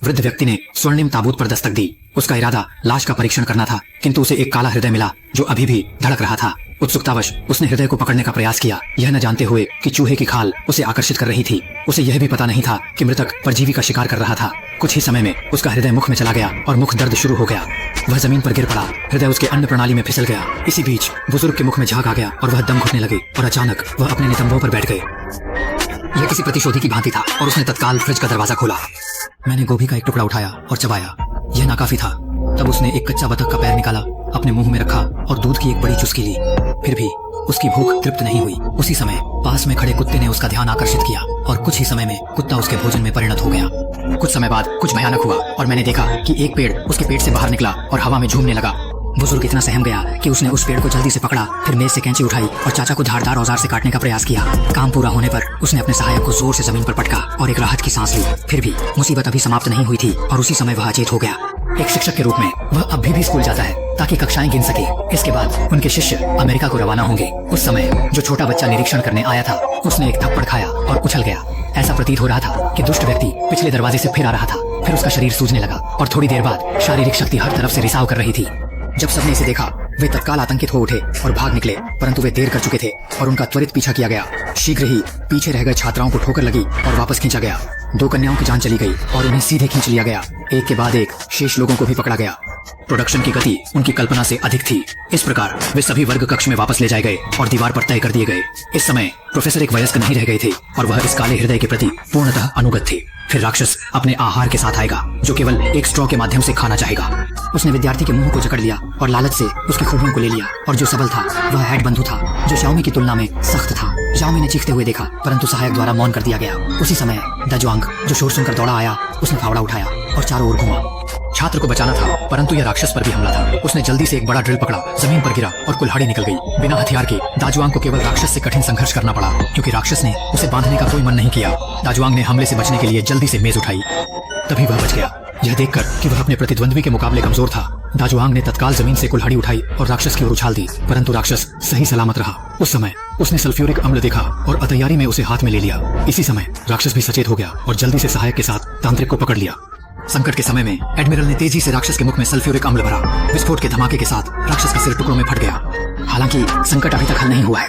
वृद्ध व्यक्ति ने स्वर्णिम ताबूत पर दस्तक दी। उसका इरादा लाश का परीक्षण करना था, किंतु उसे एक काला हृदय मिला जो अभी भी धड़क रहा था। उत्सुकतावश उसने हृदय को पकड़ने का प्रयास किया, यह न जानते हुए कि चूहे की खाल उसे आकर्षित कर रही थी। उसे यह भी पता नहीं था कि मृतक परजीवी का शिकार कर रहा था। कुछ ही समय में उसका हृदय मुख में चला गया और मुख दर्द शुरू हो गया। वह जमीन पर गिर पड़ा, हृदय उसके अन्न प्रणाली में फिसल गया। इसी बीच बुजुर्ग के मुख में झाग आ गया और वह दम घुटने लगे और अचानक वह अपने नितंबों पर बैठ गए। यह किसी प्रतिशोधी की भांति था और उसने तत्काल फ्रिज का दरवाजा खोला। मैंने गोभी का एक टुकड़ा उठाया और चबाया। यह नाकाफी था। तब उसने एक कच्चा बतख का पैर निकाला, अपने मुंह में रखा और दूध की एक बड़ी चुस्की ली। फिर भी उसकी भूख तृप्त नहीं हुई। उसी समय पास में खड़े कुत्ते ने उसका ध्यान आकर्षित किया और कुछ ही समय में कुत्ता उसके भोजन में परिणत हो गया। कुछ समय बाद कुछ भयानक हुआ और मैंने देखा कि एक पेड़ उसके पेट से बाहर निकला और हवा में झूमने लगा। बुजुर्ग इतना सहम गया कि उसने उस पेड़ को जल्दी से पकड़ा, फिर मेज से कैंची उठाई और चाचा को धारदार औजार से काटने का प्रयास किया। काम पूरा होने पर उसने अपने सहायक को जोर से जमीन पर पटका और एक राहत की सांस ली। फिर भी मुसीबत अभी समाप्त नहीं हुई थी और उसी समय वह अचेत हो गया। एक शिक्षक के रूप में वह अभी भी स्कूल जाता है ताकि कक्षाएं गिन सके। इसके बाद उनके शिष्य अमेरिका को रवाना होंगे। उस समय जो छोटा बच्चा निरीक्षण करने आया था उसने एक थप्पड़ खाया और उछल गया। ऐसा प्रतीत हो रहा था कि दुष्ट व्यक्ति पिछले दरवाजे से फिर आ रहा था। फिर उसका शरीर सूजने लगा और थोड़ी देर बाद शारीरिक शक्ति हर तरफ से रिसाव कर रही थी। जब सबने इसे देखा वे तत्काल आतंकित हो उठे और भाग निकले, परंतु वे देर कर चुके थे और उनका त्वरित पीछा किया गया। शीघ्र ही पीछे रह गए छात्राओं को ठोकर लगी और वापस खींचा गया। 2 कन्याओं की जान चली गई और उन्हें सीधे खींच लिया गया। एक के बाद एक शेष लोगों को भी पकड़ा गया। प्रोडक्शन की गति उनकी कल्पना से अधिक थी। इस प्रकार वे सभी वर्ग कक्ष में वापस ले जाए गए और दीवार पर तय कर दिए गए। इस समय प्रोफेसर एक वयस्क नहीं रह गए थे और वह इस काले हृदय के प्रति पूर्णतः अनुगत थे। फिर राक्षस अपने आहार के साथ आएगा जो केवल एक स्ट्रॉ के माध्यम से खाना चाहेगा। उसने विद्यार्थी के मुंह को जकड़ लिया और लालच से उसकी खूबियों को ले लिया। और जो सबल था वह हैड बंधु था जो शाओमी की तुलना में सख्त था। शाओमी ने चीखते हुए देखा, परंतु सहायक द्वारा मौन कर दिया गया। उसी समय दजुआंग जो शोर सुनकर दौड़ा आया, उसने फावड़ा उठाया और चारों ओर घूमा। छात्र को बचाना था, परंतु यह राक्षस पर भी हमला था। उसने जल्दी से एक बड़ा ड्रिल पकड़ा, जमीन पर गिरा और कुल्हाड़ी निकल गई। बिना हथियार के दाजुआंग को केवल राक्षस से कठिन संघर्ष करना पड़ा, क्योंकि राक्षस ने उसे बांधने का कोई मन नहीं किया। दाजुआंग ने हमले से बचने के लिए जल्दी से मेज उठाई। तभी वह बच गया। यह देखकर कि वह अपने प्रतिद्वंद्वी के मुकाबले कमजोर था, दाजुआंग ने तत्काल जमीन से कुल्हाड़ी उठाई और राक्षस की ओर उछाल दी, परंतु राक्षस सही सलामत रहा। उस समय उसने सल्फ्यूरिक अम्ल देखा और अतैयारी में उसे हाथ में ले लिया। इसी समय राक्षस भी सचेत हो गया और जल्दी से सहायक के साथ तांत्रिक को पकड़ लिया। संकट के समय में एडमिरल ने तेजी से राक्षस के मुख में सल्फ्यूरिक अम्ल भरा। विस्फोट के धमाके के साथ राक्षस का सिर टुकड़ों में फट गया। हालांकि संकट अभी तक हल नहीं हुआ है।